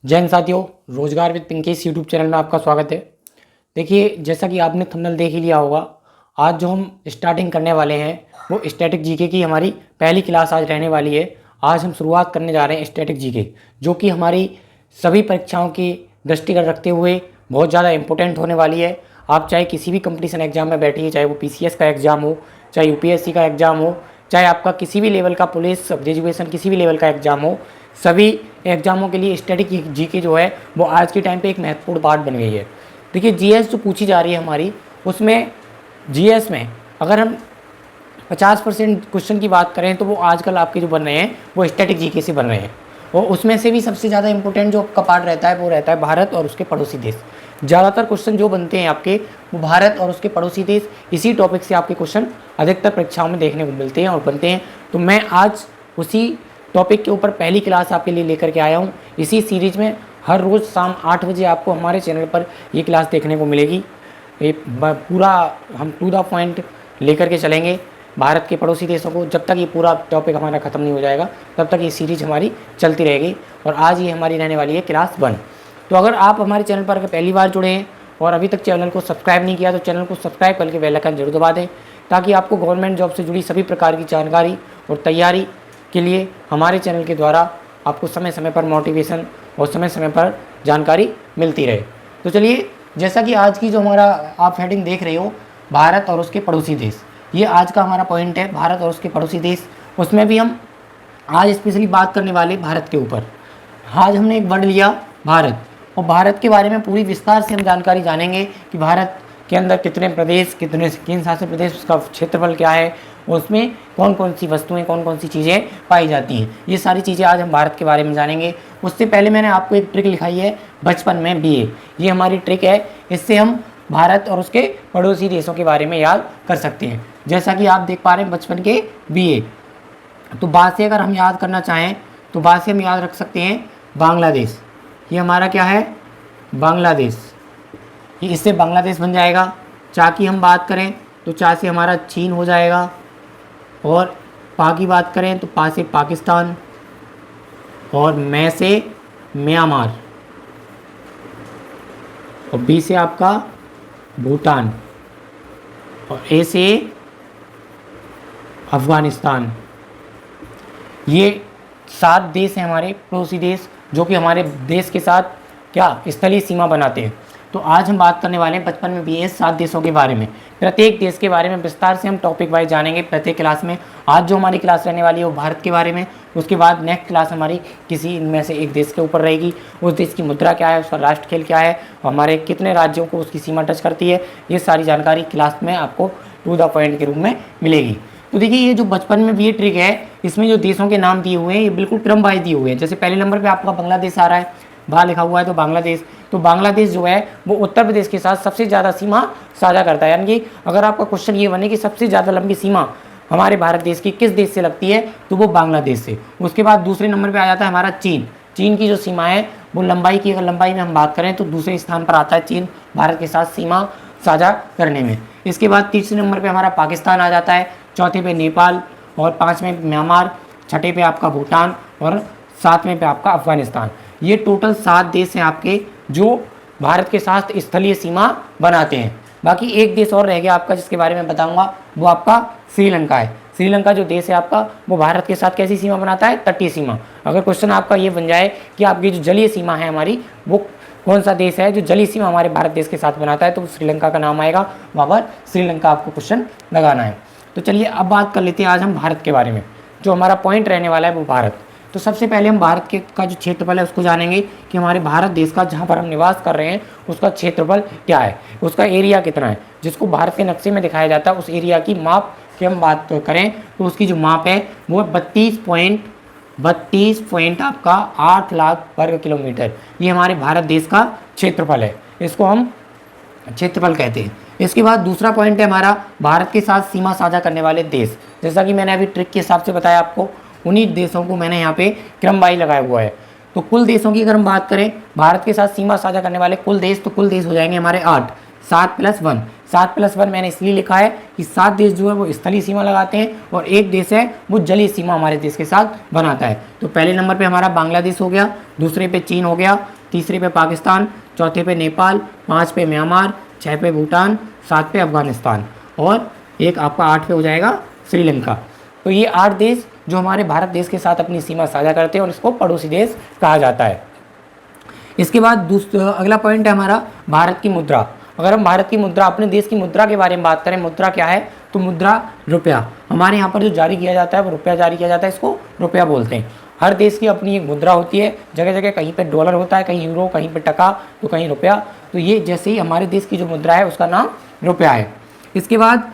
जय हिंद साथियों, रोजगार विद पिंकेश यूट्यूब चैनल में आपका स्वागत है। देखिए, जैसा कि आपने थंबनेल देख ही लिया होगा, आज जो हम स्टार्टिंग करने वाले हैं वो स्टैटिक जीके की हमारी पहली क्लास आज रहने वाली है। आज हम शुरुआत करने जा रहे हैं स्टैटिक जीके, जो कि हमारी सभी परीक्षाओं की दृष्टिगत रखते हुए बहुत ज़्यादा इंपॉर्टेंट होने वाली है। आप चाहे किसी भी कंपटीशन एग्जाम में बैठिए, चाहे वो पीसीएस का एग्ज़ाम हो, चाहे यूपीएससी का एग्ज़ाम हो, चाहे आपका किसी भी लेवल का पुलिस ग्रेजुएशन किसी भी लेवल का एग्ज़ाम हो, सभी एग्जामों के लिए स्टैटिक जीके जो है वो आज के टाइम पे एक महत्वपूर्ण पार्ट बन गई है। देखिए, जीएस जो पूछी जा रही है हमारी, उसमें जीएस में अगर हम 50% क्वेश्चन की बात करें तो वो आजकल आपके जो बन रहे हैं वो स्टैटिक जीके से बन रहे हैं। और उसमें से भी सबसे ज़्यादा इंपॉर्टेंट जो आपका पार्ट रहता है वो रहता है भारत और उसके पड़ोसी देश। ज़्यादातर क्वेश्चन जो बनते हैं आपके वो भारत और उसके पड़ोसी देश, इसी टॉपिक से आपके क्वेश्चन अधिकतर परीक्षाओं में देखने को मिलते हैं और बनते हैं। तो मैं आज उसी टॉपिक के ऊपर पहली क्लास आपके लिए लेकर के आया हूँ। इसी सीरीज में हर रोज़ शाम 8 बजे आपको हमारे चैनल पर ये क्लास देखने को मिलेगी। ये पूरा हम टू द पॉइंट लेकर के चलेंगे भारत के पड़ोसी देशों को। जब तक ये पूरा टॉपिक हमारा ख़त्म नहीं हो जाएगा तब तक ये सीरीज हमारी चलती रहेगी। और आज ये हमारी रहने वाली है क्लास 1। तो अगर आप हमारे चैनल पर पहली बार जुड़े हैं और अभी तक चैनल को सब्सक्राइब नहीं किया तो चैनल को सब्सक्राइब करके बेल आइकन जरूर दबा दें, ताकि आपको गवर्नमेंट जॉब से जुड़ी सभी प्रकार की जानकारी और तैयारी के लिए हमारे चैनल के द्वारा आपको समय समय पर मोटिवेशन और समय समय पर जानकारी मिलती रहे। तो चलिए, जैसा कि आज की जो हमारा आप हेडिंग देख रहे हो, भारत और उसके पड़ोसी देश, ये आज का हमारा पॉइंट है, भारत और उसके पड़ोसी देश। उसमें भी हम आज स्पेशली बात करने वाले भारत के ऊपर। आज हमने एक वर्ड लिया भारत, और भारत के बारे में पूरी विस्तार से हम जानकारी जानेंगे कि भारत के अंदर कितने प्रदेश, कितने केंद्र शासित प्रदेश, उसका क्षेत्रफल क्या है, और उसमें कौन कौन सी वस्तुएं, कौन कौन सी चीज़ें पाई जाती हैं। ये सारी चीज़ें आज हम भारत के बारे में जानेंगे। उससे पहले मैंने आपको एक ट्रिक लिखाई है बचपन में बीए। ये हमारी ट्रिक है, इससे हम भारत और उसके पड़ोसी देशों के बारे में याद कर सकते हैं। जैसा कि आप देख पा रहे हैं बचपन के बीए। तो बाद से अगर हम याद करना चाहें तो बाद से हम याद रख सकते हैं बांग्लादेश। ये हमारा क्या है? बांग्लादेश। ये इससे बांग्लादेश बन जाएगा। चा की हम बात करें तो चा से हमारा चीन हो जाएगा, और पा की बात करें तो पा से पाकिस्तान, और मैं से म्यांमार, और बी से आपका भूटान, और ए से अफ़गानिस्तान। ये 7 देश हैं हमारे पड़ोसी देश, जो कि हमारे देश के साथ क्या स्थलीय सीमा बनाते हैं। तो आज हम बात करने वाले हैं बचपन में भी 7 देशों के बारे में। प्रत्येक देश के बारे में विस्तार से हम टॉपिक वाइज जानेंगे प्रत्येक क्लास में। आज जो हमारी क्लास रहने वाली है वो भारत के बारे में। उसके बाद नेक्स्ट क्लास हमारी किसी इनमें से एक देश के ऊपर रहेगी। उस देश की मुद्रा क्या है, उसका राष्ट्र खेल क्या है, और हमारे कितने राज्यों को उसकी सीमा टच करती है, ये सारी जानकारी क्लास में आपको टू द पॉइंट के रूप में मिलेगी। तो देखिए, ये जो बचपन में भी ये ट्रिक है, इसमें जो देशों के नाम दिए हुए हैं ये बिल्कुल क्रम वाइज दिए हुए हैं। जैसे पहले नंबर पे आपका बांग्लादेश आ रहा है, बाहर लिखा हुआ है तो बांग्लादेश। तो बांग्लादेश जो है वो उत्तर प्रदेश के साथ सबसे ज़्यादा सीमा साझा करता है। यानी कि अगर आपका क्वेश्चन ये बने कि सबसे ज़्यादा लंबी सीमा हमारे भारत देश की किस देश से लगती है, तो वो बांग्लादेश से। उसके बाद दूसरे नंबर पे आ जाता है हमारा चीन। चीन की जो सीमा है वो लंबाई की, अगर लंबाई में हम बात करें तो दूसरे स्थान पर आता है चीन, भारत के साथ सीमा साझा करने में। इसके बाद तीसरे नंबर पर हमारा पाकिस्तान आ जाता है, चौथे पे नेपाल, और 5वें म्यांमार, छठे पे आपका भूटान, और 7वें पे आपका अफगानिस्तान। ये टोटल 7 देश हैं आपके जो भारत के साथ स्थलीय सीमा बनाते हैं। बाकी एक देश और रह गया आपका जिसके बारे में बताऊंगा, वो आपका श्रीलंका है। श्रीलंका जो देश है आपका वो भारत के साथ कैसी सीमा बनाता है? तटीय सीमा। अगर क्वेश्चन आपका ये बन जाए कि आपकी जो जलीय सीमा है हमारी, वो कौन सा देश है जो जलीय सीमा हमारे भारत देश के साथ बनाता है, तो श्रीलंका का नाम आएगा। वहाँ पर श्रीलंका आपको क्वेश्चन लगाना है। तो चलिए अब बात कर लेते हैं आज हम भारत के बारे में। जो हमारा पॉइंट रहने वाला है वो भारत। तो सबसे पहले हम भारत के का जो क्षेत्रफल है उसको जानेंगे कि हमारे भारत देश का जहाँ पर हम निवास कर रहे हैं उसका क्षेत्रफल क्या है, उसका एरिया कितना है, जिसको भारत के नक्शे में दिखाया जाता है। उस एरिया की माप की हम बात करें तो उसकी जो माप है वो 32 आपका 8 लाख वर्ग किलोमीटर। ये हमारे भारत देश का क्षेत्रफल है, इसको हम क्षेत्रफल कहते हैं। इसके बाद दूसरा पॉइंट है हमारा भारत के साथ सीमा साझा करने वाले देश। जैसा कि मैंने अभी ट्रिक के हिसाब से बताया आपको, उन्हीं देशों को मैंने यहाँ पे क्रम वाइज लगाया हुआ है। तो कुल देशों की अगर हम बात करें भारत के साथ सीमा साझा करने वाले कुल देश, तो कुल देश हो जाएंगे हमारे 8, 7 + 1, 7+1 मैंने इसलिए लिखा है कि 7 देश जो है वो स्थलीय सीमा लगाते हैं और एक देश है वो जलीय सीमा हमारे देश के साथ बनाता है। तो पहले नंबर पे हमारा बांग्लादेश हो गया, दूसरे पे चीन हो गया, तीसरे पे पाकिस्तान, चौथे पे नेपाल, 5 पे म्यांमार, 6 पे भूटान, 7 पे अफगानिस्तान और एक आपका 8 पे हो जाएगा श्रीलंका। तो ये 8 देश जो हमारे भारत देश के साथ अपनी सीमा साझा करते हैं और इसको पड़ोसी देश कहा जाता है। इसके बाद अगला पॉइंट है हमारा भारत की मुद्रा। अगर हम भारत की मुद्रा, अपने देश की मुद्रा के बारे में बात करें, मुद्रा क्या है, तो मुद्रा रुपया। हमारे यहाँ पर जो जारी किया जाता है वो रुपया जारी किया जाता है, इसको रुपया बोलते हैं। हर देश की अपनी एक मुद्रा होती है, जगह जगह कहीं पे डॉलर होता है, कहीं यूरो, कहीं पे टका, तो कहीं रुपया। तो ये जैसे ही हमारे देश की जो मुद्रा है उसका नाम रुपया है। इसके बाद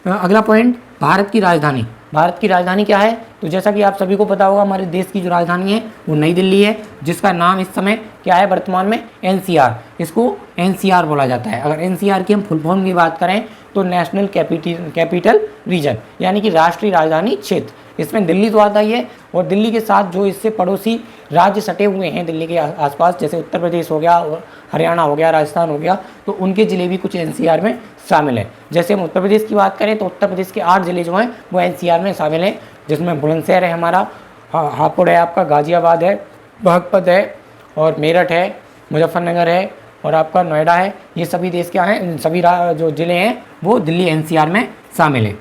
अगला पॉइंट भारत की राजधानी। भारत की राजधानी क्या है, तो जैसा कि आप सभी को पता होगा हमारे देश की जो राजधानी है वो नई दिल्ली है, जिसका नाम इस समय क्या है वर्तमान में, एनसीआर। इसको एनसीआर बोला जाता है। अगर एनसीआर की हम फुल फॉर्म की बात करें तो नेशनल कैपिटल रीजन, यानी कि राष्ट्रीय राजधानी क्षेत्र। इसमें दिल्ली तो आता ही है और दिल्ली के साथ जो इससे पड़ोसी राज्य सटे हुए हैं दिल्ली के आसपास, जैसे उत्तर प्रदेश हो गया, हरियाणा हो गया, राजस्थान हो गया, तो उनके ज़िले भी कुछ एनसीआर में शामिल है। जैसे हम उत्तर प्रदेश की बात करें तो उत्तर प्रदेश के 8 ज़िले जो हैं वो एनसीआर में शामिल हैं, जिसमें बुलंदशहर है हमारा, हापुड़ है आपका, गाज़ियाबाद है, बागपत है और मेरठ है, मुजफ्फरनगर है और आपका नोएडा है। ये सभी देश क्या हैं, सभी जो ज़िले हैं वो दिल्ली एनसीआर में शामिल है।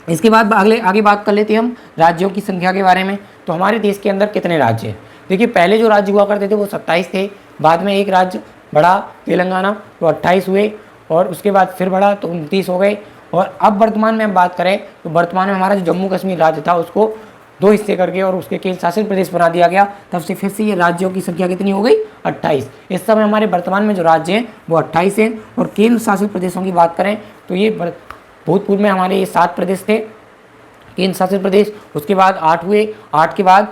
इसके बाद आगे बात कर लेते हैं हम राज्यों की संख्या के बारे में। तो हमारे देश के अंदर कितने राज्य हैं, देखिए पहले जो राज्य हुआ करते थे वो 27 थे, बाद में एक राज्य बढ़ा तेलंगाना, तो 28 हुए और उसके बाद फिर बढ़ा तो 29 हो गए। और अब वर्तमान में हम बात करें तो वर्तमान में हमारा जो जम्मू कश्मीर राज्य था उसको 2 हिस्से करके और उसके केंद्र शासित प्रदेश बना दिया गया, तब से फिर से ये राज्यों की संख्या कितनी हो गई, 28। इस समय हमारे वर्तमान में जो राज्य हैं वो 28 हैं। और केंद्र शासित प्रदेशों की बात करें तो ये भूतपूर्व में हमारे ये 7 प्रदेश थे केंद्र शासित प्रदेश, उसके बाद 8 हुए, 8 के बाद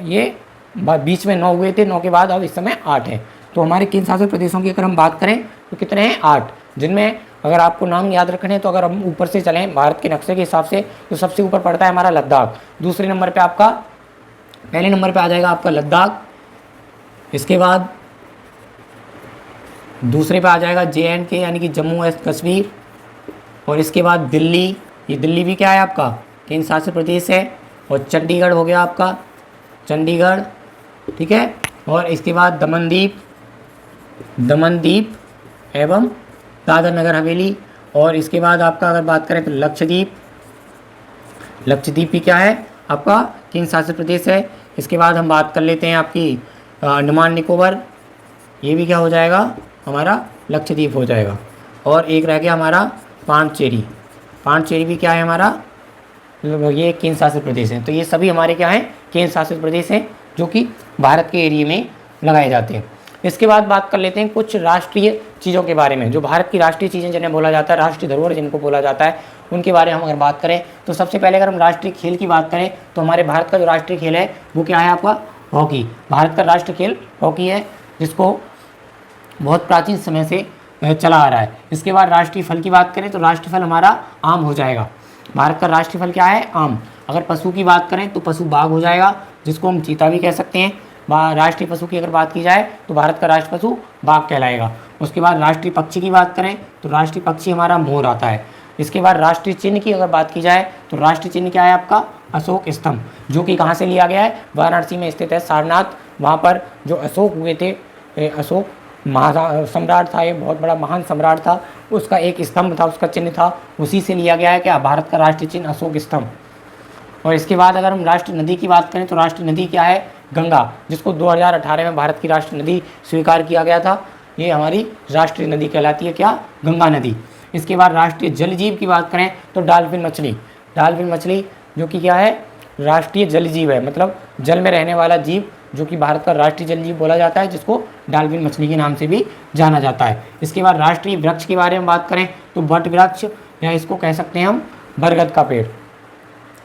ये बीच में 9 हुए थे, 9 के बाद अब इस समय 8 है। तो हमारे केंद्र शासित प्रदेशों की अगर हम बात करें तो कितने हैं, 8, जिनमें अगर आपको नाम याद रखने हैं तो अगर हम ऊपर से चलें भारत के नक्शे के हिसाब से तो सबसे ऊपर पड़ता है हमारा लद्दाख, दूसरे नंबर पे आपका, पहले नंबर पे आ जाएगा आपका लद्दाख, इसके बाद दूसरे पे आ जाएगा JNK यानी कि जम्मू एंड कश्मीर, और इसके बाद दिल्ली, ये दिल्ली भी क्या है आपका केंद्र शासित प्रदेश है, और चंडीगढ़ हो गया आपका, चंडीगढ़, ठीक है। और इसके बाद दमनदीप एवं दादर नगर हवेली, और इसके बाद आपका अगर बात करें तो लक्षद्वीप भी क्या है आपका केंद्र शासित प्रदेश है। इसके बाद हम बात कर लेते हैं आपकी अंडमान निकोबार, ये भी क्या हो जाएगा हमारा लक्षद्वीप हो जाएगा। और एक रह गया हमारा पांडिचेरी भी क्या है हमारा, ये केंद्र शासित प्रदेश है। तो ये सभी हमारे क्या हैं, केंद्र शासित प्रदेश हैं जो कि भारत के एरिया में लगाए जाते हैं। इसके बाद बात कर लेते हैं कुछ राष्ट्रीय चीज़ों के बारे में, जो भारत की राष्ट्रीय चीज़ें जिन्हें बोला जाता है, राष्ट्रीय धरोहर जिनको बोला जाता है, उनके बारे में हम अगर बात करें तो सबसे पहले अगर हम राष्ट्रीय खेल की बात करें तो हमारे भारत का जो राष्ट्रीय खेल है वो क्या है आपका, हॉकी। भारत का राष्ट्रीय खेल हॉकी है, जिसको बहुत प्राचीन समय से चला आ रहा है। इसके बाद राष्ट्रीय फल की बात करें तो राष्ट्रीय फल हमारा आम हो जाएगा। भारत का राष्ट्रीय फल क्या है, आम। अगर पशु की बात करें तो पशु बाघ हो जाएगा, जिसको हम चीता भी कह सकते हैं। राष्ट्रीय पशु की अगर बात की जाए तो भारत का राष्ट्रीय पशु बाघ कहलाएगा। उसके बाद राष्ट्रीय पक्षी की बात करें तो राष्ट्रीय पक्षी हमारा मोर आता है। इसके बाद राष्ट्रीय चिन्ह की अगर बात की जाए तो राष्ट्रीय चिन्ह क्या है आपका, अशोक स्तंभ, जो कि कहाँ से लिया गया है, वाराणसी में स्थित है सारनाथ। वहाँ पर जो अशोक हुए थे, अशोक सम्राट था, ये बहुत बड़ा महान सम्राट था, उसका एक स्तंभ था, उसका चिन्ह था, उसी से लिया गया है क्या, भारत का राष्ट्रीय चिन्ह अशोक स्तंभ। और इसके बाद अगर हम राष्ट्रीय नदी की बात करें तो राष्ट्रीय नदी क्या है, गंगा, जिसको 2018 में भारत की राष्ट्रीय नदी स्वीकार किया गया था। ये हमारी राष्ट्रीय नदी कहलाती है क्या, गंगा नदी। इसके बाद राष्ट्रीय जल जीव की बात करें तो डॉल्फिन मछली जो कि क्या है, राष्ट्रीय जल जीव है, मतलब जल में रहने वाला जीव, जो कि भारत का राष्ट्रीय जल जीव बोला जाता है, जिसको डॉल्फिन मछली के नाम से भी जाना जाता है। इसके बाद राष्ट्रीय वृक्ष के बारे में बात करें तो वट वृक्ष, या इसको कह सकते हैं हम बरगद का पेड़,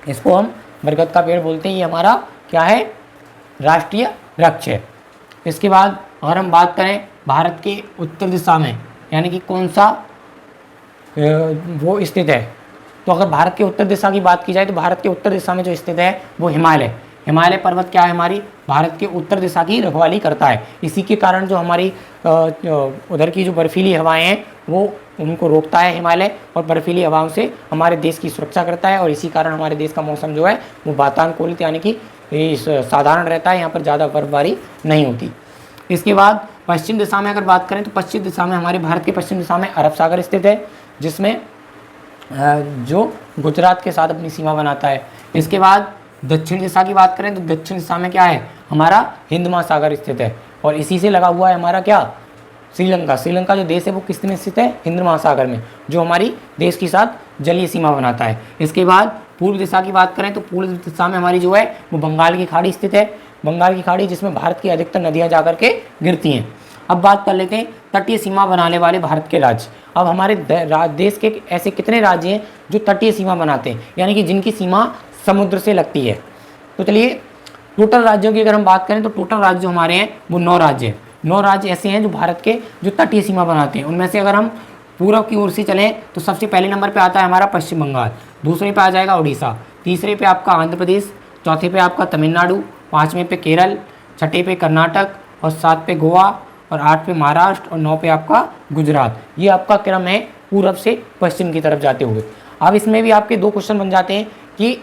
इसको हम बरगद का पेड़ बोलते हैं। ये हमारा क्या है, राष्ट्रीय वृक्ष है। इसके बाद अगर हम बात करें भारत के उत्तर दिशा में, यानी कि कौन सा वो स्थित है, तो अगर भारत के उत्तर दिशा की बात की जाए तो भारत के उत्तर दिशा में जो स्थित है वो हिमालय, हिमालय पर्वत क्या है, हमारी भारत के उत्तर दिशा की रखवाली करता है। इसी के कारण जो हमारी उधर की जो बर्फीली हवाएं हैं वो उनको रोकता है हिमालय, और बर्फीली हवाओं से हमारे देश की सुरक्षा करता है, और इसी कारण हमारे देश का मौसम जो है वो वातानुकूलित यानी कि साधारण रहता है, यहाँ पर ज़्यादा बर्फबारी नहीं होती। इसके बाद पश्चिम दिशा में अगर बात करें तो पश्चिम दिशा में, हमारे भारत के पश्चिम दिशा में अरब सागर स्थित है, जिसमें जो गुजरात के साथ अपनी सीमा बनाता है। इसके बाद दक्षिण दिशा की बात करें तो दक्षिण दिशा में क्या है, हमारा हिंद महासागर स्थित है, और इसी से लगा हुआ है हमारा क्या, श्रीलंका। श्रीलंका जो देश है वो किस में स्थित है, हिंद महासागर में, जो हमारी देश के साथ जलीय सीमा बनाता है। इसके बाद पूर्व दिशा की बात करें तो पूर्व दिशा में हमारी जो है वो बंगाल की खाड़ी स्थित है। बंगाल की खाड़ी जिसमें भारत की अधिकतर नदियाँ जाकर के गिरती हैं। अब बात कर लेते हैं तटीय सीमा बनाने वाले भारत के राज्य। अब हमारे देश के ऐसे कितने राज्य हैं जो तटीय सीमा बनाते हैं, यानी कि जिनकी सीमा समुद्र से लगती है। तो चलिए टोटल राज्यों की अगर हम बात करें तो टोटल राज्य जो हमारे हैं वो 9 राज्य हैं। 9 राज्य ऐसे हैं जो भारत के जो तटीय सीमा बनाते हैं। उनमें से अगर हम पूर्व की ओर से चलें तो सबसे पहले नंबर पे आता है हमारा पश्चिम बंगाल, दूसरे पे आ जाएगा उड़ीसा, तीसरे पे आपका आंध्र प्रदेश, चौथे पे आपका तमिलनाडु, पाँचवें पे केरल, छठे पे कर्नाटक, और 7 पे गोवा, और 8 पे महाराष्ट्र, और 9 पे आपका गुजरात। ये आपका क्रम है पूर्व से पश्चिम की तरफ जाते हुए। अब इसमें भी आपके 2 क्वेश्चन बन जाते हैं कि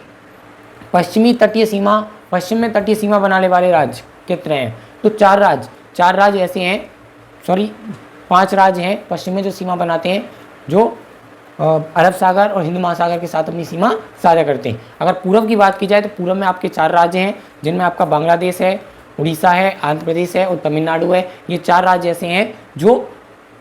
पश्चिमी तटीय सीमा, पश्चिम में तटीय सीमा बनाने वाले राज्य कितने हैं। तो 4 राज्य ऐसे हैं, 5 राज्य हैं पश्चिम में जो सीमा बनाते हैं, जो अरब सागर और हिंद महासागर के साथ अपनी सीमा साझा करते हैं। अगर पूर्व की बात की जाए तो पूर्व में आपके 4 राज्य हैं, जिनमें आपका बांग्लादेश है, उड़ीसा है, आंध्र प्रदेश है और तमिलनाडु है। ये 4 राज्य ऐसे हैं जो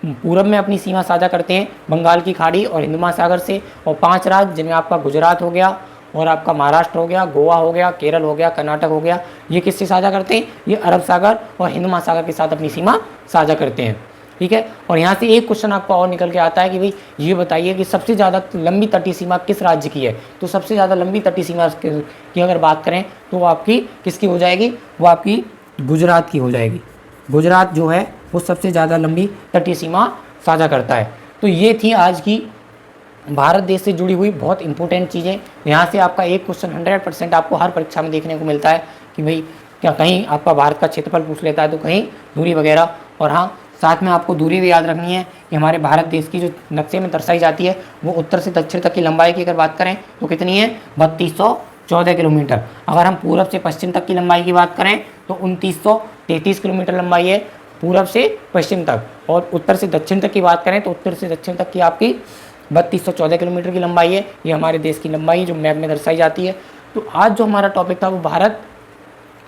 पूरब में अपनी सीमा साझा करते हैं बंगाल की खाड़ी और हिंद महासागर से, और 5 राज्य जिनमें आपका गुजरात हो गया, और आपका महाराष्ट्र हो गया, गोवा हो गया, केरल हो गया, कर्नाटक हो गया, ये किससे साझा करते हैं, ये अरब सागर और हिंद महासागर के साथ अपनी सीमा साझा करते हैं। ठीक है, और यहाँ से एक क्वेश्चन आपको और निकल के आता है कि भाई ये बताइए कि सबसे ज़्यादा लंबी तटीय सीमा किस राज्य की है। तो सबसे ज़्यादा लंबी तटीय सीमा की अगर बात करें तो वो आपकी किसकी हो जाएगी, वो आपकी गुजरात की हो जाएगी। गुजरात जो है वो सबसे ज़्यादा लंबी तटीय सीमा साझा करता है। तो ये थी आज की भारत देश से जुड़ी हुई बहुत इंपॉर्टेंट चीज़ें। यहाँ से आपका एक क्वेश्चन 100% आपको हर परीक्षा में देखने को मिलता है कि भाई क्या कहीं आपका भारत का क्षेत्रफल पूछ लेता है तो कहीं दूरी वगैरह। और हाँ, साथ में आपको दूरी भी याद रखनी है कि हमारे भारत देश की जो नक्शे में दर्शाई जाती है वो उत्तर से दक्षिण तक की लंबाई की अगर बात करें तो कितनी है, 3214 किलोमीटर। अगर हम पूर्व से पश्चिम तक की लंबाई की बात करें तो 2933 किलोमीटर लंबाई है पूर्व से पश्चिम तक। और उत्तर से दक्षिण तक की बात करें तो उत्तर से दक्षिण तक की आपकी 3214 किलोमीटर की लंबाई है। ये हमारे देश की लंबाई जो मैप में दर्शाई जाती है। तो आज जो हमारा टॉपिक था वो भारत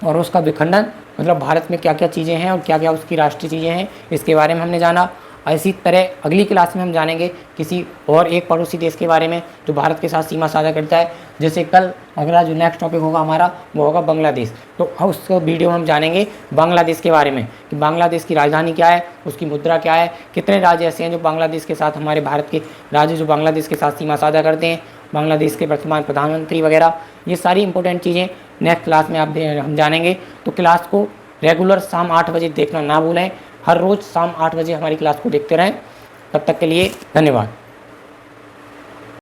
और उसका विखंडन, मतलब भारत में क्या क्या चीज़ें हैं और क्या क्या उसकी राष्ट्रीय चीज़ें हैं, इसके बारे में हमने जाना। इसी तरह अगली क्लास में हम जानेंगे किसी और एक पड़ोसी देश के बारे में जो भारत के साथ सीमा साझा करता है। जैसे कल अगला जो नेक्स्ट टॉपिक होगा हमारा वो होगा बांग्लादेश। तो उस वीडियो में हम जानेंगे बांग्लादेश के बारे में कि बांग्लादेश की राजधानी क्या है, उसकी मुद्रा क्या है, कितने राज्य ऐसे हैं जो बांग्लादेश के साथ, हमारे भारत के राज्य जो बांग्लादेश के साथ सीमा साझा करते हैं, बांग्लादेश के वर्तमान प्रधानमंत्री वगैरह। ये सारी इंपॉर्टेंट चीज़ें नेक्स्ट क्लास में हम जानेंगे। तो क्लास को रेगुलर शाम 8 बजे देखना ना भूलें। हर रोज़ शाम 8 बजे हमारी क्लास को देखते रहें। तब तक के लिए धन्यवाद।